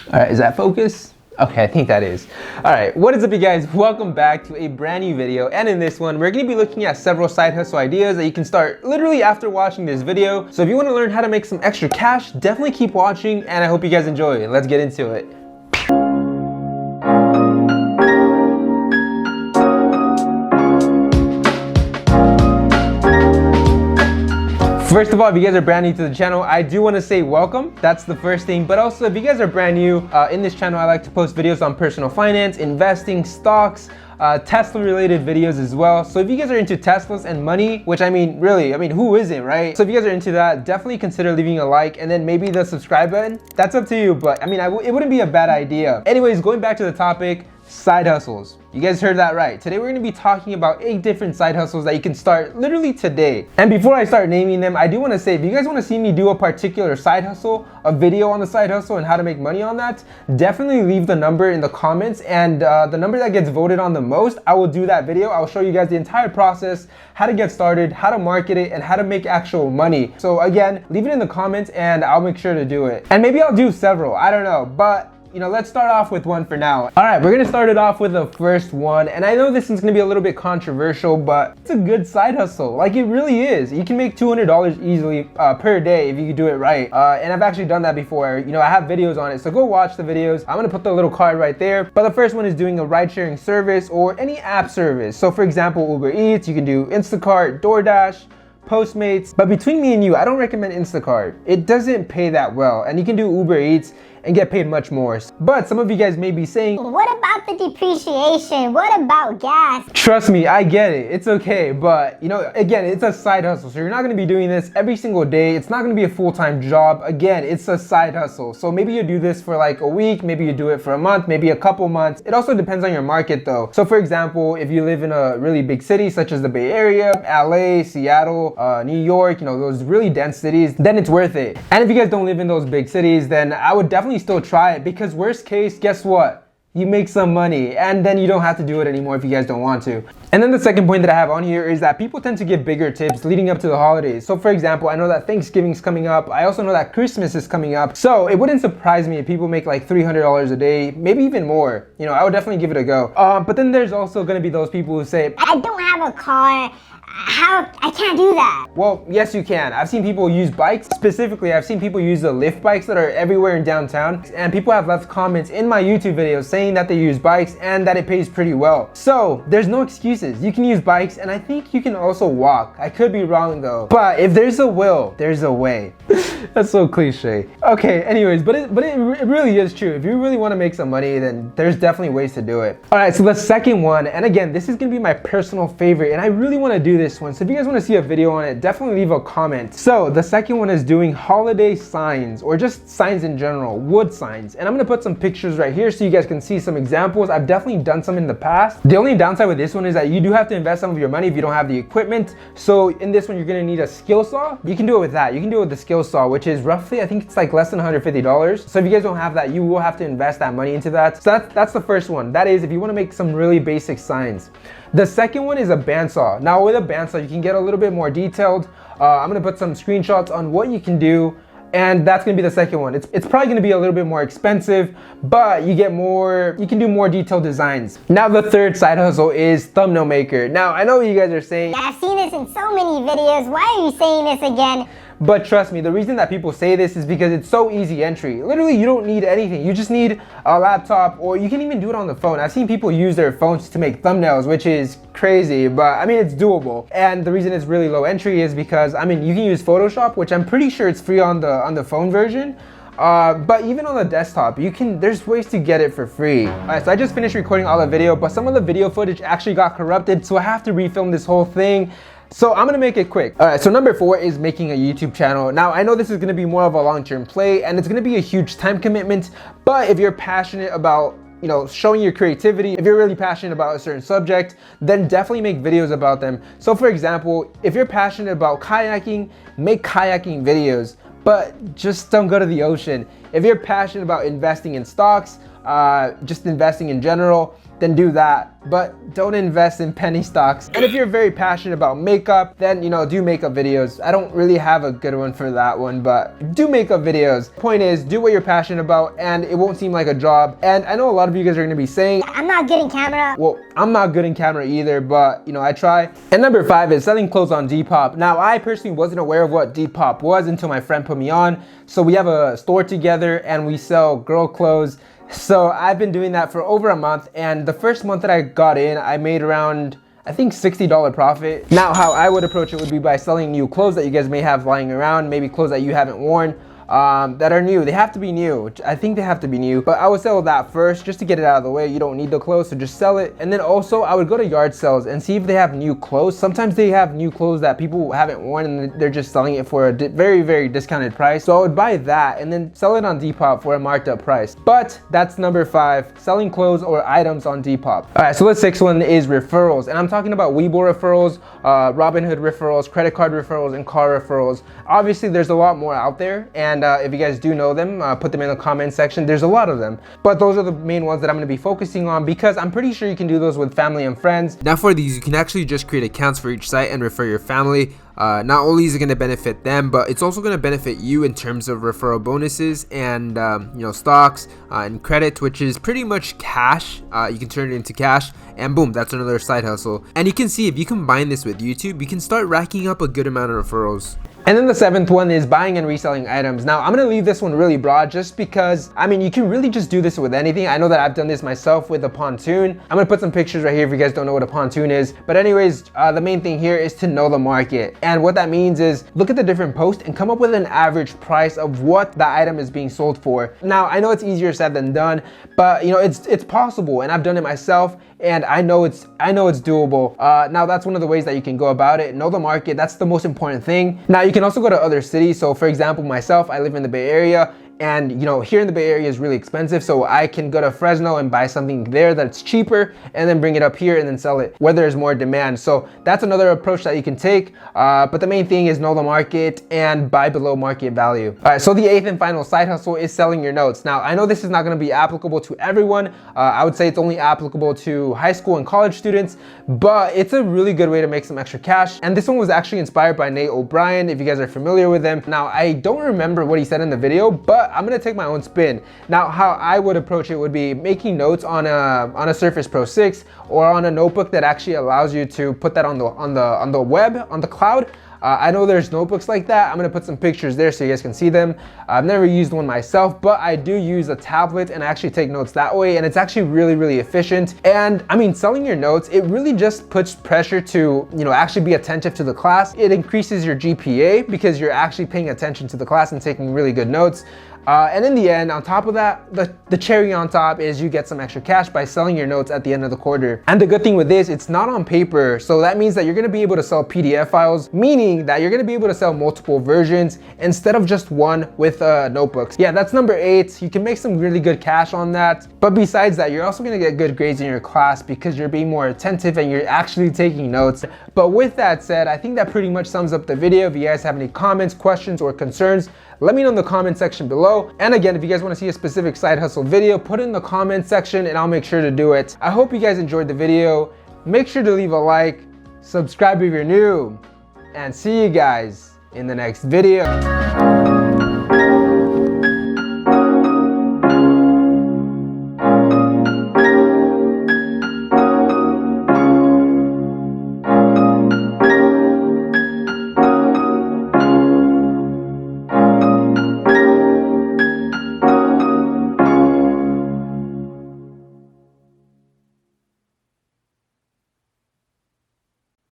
All right, is that focus? Okay, I think that is. All right, what is up you guys? Welcome back to a brand new video. And in this one, we're gonna be looking at several side hustle ideas that you can start literally after watching this video. So if you wanna learn how to make some extra cash, definitely keep watching and I hope you guys enjoy it. Let's get into it. First of all, if you guys are brand new to the channel, I do want to say welcome. That's the first thing. But also, if you guys are brand new in this channel, I like to post videos on personal finance, investing, stocks, Tesla related videos as well. So if you guys are into Teslas and money, which really, who isn't, right? So if you guys are into that, definitely consider leaving a like and then maybe the subscribe button. That's up to you, but it wouldn't be a bad idea. Anyways, going back to the topic, side hustles. You guys heard that right. Today we're gonna be talking about 8 different side hustles that you can start literally today. And before I start naming them, I do wanna say, if you guys wanna see me do a particular side hustle, a video on the side hustle and how to make money on that, definitely leave the number in the comments, and the number that gets voted on the most, I will do that video. I will show you guys the entire process, how to get started, how to market it, and how to make actual money. So again, leave it in the comments and I'll make sure to do it. And maybe I'll do several, I don't know, but let's start off with one for now. All right, we're gonna start it off with the first one. And I know this is gonna be a little bit controversial, but it's a good side hustle. Like, it really is. You can make $200 easily per day if you do it right. And I've actually done that before. I have videos on it, so go watch the videos. I'm gonna put the little card right there. But the first one is doing a ride sharing service or any app service. So for example, Uber Eats, you can do Instacart, DoorDash, Postmates. But between me and you, I don't recommend Instacart. It doesn't pay that well. And you can do Uber Eats and get paid much more. But some of you guys may be saying, what about the depreciation? What about gas? Trust me, I get it. It's okay. But again, it's a side hustle. So you're not gonna be doing this every single day. It's not gonna be a full-time job. Again, it's a side hustle. So maybe you do this for like a week, maybe you do it for a month, maybe a couple months. It also depends on your market though. So for example, if you live in a really big city, such as the Bay Area, LA, Seattle, New York, those really dense cities, then it's worth it. And if you guys don't live in those big cities, then I would definitely still try it, because worst case, guess what? You make some money and then you don't have to do it anymore if you guys don't want to. And then the second point that I have on here is that people tend to give bigger tips leading up to the holidays. So for example, I know that Thanksgiving's coming up. I also know that Christmas is coming up. So it wouldn't surprise me if people make like $300 a day, maybe even more. I would definitely give it a go. But then there's also gonna be those people who say, I don't have a car. I can't do that. Well, yes you can. I've seen people use bikes. Specifically, I've seen people use the Lyft bikes that are everywhere in downtown. And people have left comments in my YouTube videos saying that they use bikes and that it pays pretty well. So there's no excuses. You can use bikes, and I think you can also walk. I could be wrong though. But if there's a will, there's a way. That's so cliche. Okay, anyways, but it really is true. If you really want to make some money, then there's definitely ways to do it. All right, so the second one, and again, this is gonna be my personal favorite, and I really want to do this one. So if you guys want to see a video on it, definitely leave a comment. So the second one is doing holiday signs, or just signs in general, wood signs. And I'm gonna put some pictures right here so you guys can see some examples. I've definitely done some in the past. The only downside with this one is that you do have to invest some of your money if you don't have the equipment. So in this one, you're gonna need a skill saw. You can do it with that. You can do it with the skill saw, which is roughly, I think it's like less than $150. So if you guys don't have that, you will have to invest that money into that. So that's the first one. That is if you want to make some really basic signs. The second one is a bandsaw. Now with a bandsaw, you can get a little bit more detailed. I'm gonna put some screenshots on what you can do, and that's gonna be the second one. It's probably gonna be a little bit more expensive, but you can do more detailed designs. Now the third side hustle is thumbnail maker. Now I know what you guys are saying, I've seen this in so many videos. Why are you saying this again? but trust me, the reason that people say this is because it's so easy entry. Literally, you don't need anything. You just need a laptop, or you can even do it on the phone. I've seen people use their phones to make thumbnails, which is crazy, but it's doable. And the reason it's really low entry is because, you can use Photoshop, which I'm pretty sure it's free on the phone version. But even on the desktop, there's ways to get it for free. Alright, so I just finished recording all the video, but some of the video footage actually got corrupted, so I have to refilm this whole thing. So I'm gonna make it quick. Alright, so number 4 is making a YouTube channel. Now I know this is gonna be more of a long-term play, and it's gonna be a huge time commitment, but if you're passionate about showing your creativity, if you're really passionate about a certain subject, then definitely make videos about them. So for example, if you're passionate about kayaking, make kayaking videos, but just don't go to the ocean. If you're passionate about investing in stocks, just investing in general, then do that. But don't invest in penny stocks. And if you're very passionate about makeup, then do makeup videos. I don't really have a good one for that one, but do makeup videos. Point is, do what you're passionate about and it won't seem like a job. And I know a lot of you guys are gonna be saying, I'm not good in camera. well, I'm not good in camera either, but I try. And number 5 is selling clothes on Depop. Now, I personally wasn't aware of what Depop was until my friend put me on. So we have a store together and we sell girl clothes. So I've been doing that for over a month, and the first month that I got in, I made around, I think, $60 profit. Now, how I would approach it would be by selling new clothes that you guys may have lying around, maybe clothes that you haven't worn, that are new. They have to be new. I think they have to be new, but I would sell that first just to get it out of the way. You don't need the clothes, so just sell it. And then also I would go to yard sales and see if they have new clothes. Sometimes they have new clothes that people haven't worn and they're just selling it for a very, very discounted price. So I would buy that and then sell it on Depop for a marked up price. But that's number 5, selling clothes or items on Depop. All right, so the 6th one is referrals. And I'm talking about Weibo referrals, Robinhood referrals, credit card referrals, and car referrals. Obviously, there's a lot more out there. And if you guys do know them, put them in the comment section. There's a lot of them, but those are the main ones that I'm going to be focusing on because I'm pretty sure you can do those with family and friends. Now for these, you can actually just create accounts for each site and refer your family. Not only is it going to benefit them, but it's also going to benefit you in terms of referral bonuses and stocks and credit, which is pretty much cash. You can turn it into cash, and boom, that's another side hustle. And you can see if you combine this with YouTube, you can start racking up a good amount of referrals. And then the 7th one is buying and reselling items. Now, I'm gonna leave this one really broad just because, you can really just do this with anything. I know that I've done this myself with a pontoon. I'm gonna put some pictures right here if you guys don't know what a pontoon is. But anyways, the main thing here is to know the market. And what that means is look at the different posts and come up with an average price of what the item is being sold for. Now, I know it's easier said than done, but it's possible, and I've done it myself. And I know it's doable. Now that's one of the ways that you can go about it. Know the market. That's the most important thing. Now you can also go to other cities. So for example, myself, I live in the Bay Area. And here in the Bay Area is really expensive, so I can go to Fresno and buy something there that's cheaper and then bring it up here and then sell it where there's more demand. So that's another approach that you can take, but the main thing is know the market and buy below market value. All right, so the 8th and final side hustle is selling your notes. Now I know this is not going to be applicable to everyone. I would say it's only applicable to high school and college students, but it's a really good way to make some extra cash. And this one was actually inspired by Nate O'Brien, if you guys are familiar with him. Now I don't remember what he said in the video, but I'm gonna take my own spin. Now, how I would approach it would be making notes on a Surface Pro 6 or on a notebook that actually allows you to put that on the web, on the cloud. I know there's notebooks like that. I'm gonna put some pictures there so you guys can see them. I've never used one myself, but I do use a tablet and actually take notes that way, and it's actually really, really efficient. And selling your notes, it really just puts pressure to actually be attentive to the class. It increases your GPA because you're actually paying attention to the class and taking really good notes. And in the end, on top of that, the cherry on top is you get some extra cash by selling your notes at the end of the quarter. And the good thing with this, it's not on paper. So that means that you're gonna be able to sell PDF files, meaning that you're gonna be able to sell multiple versions instead of just one with notebooks. Yeah, that's number 8. You can make some really good cash on that. But besides that, you're also gonna get good grades in your class because you're being more attentive and you're actually taking notes. But with that said, I think that pretty much sums up the video. If you guys have any comments, questions, or concerns, let me know in the comment section below. And again, if you guys want to see a specific side hustle video, put it in the comment section and I'll make sure to do it. I hope you guys enjoyed the video. Make sure to leave a like, subscribe if you're new, and see you guys in the next video.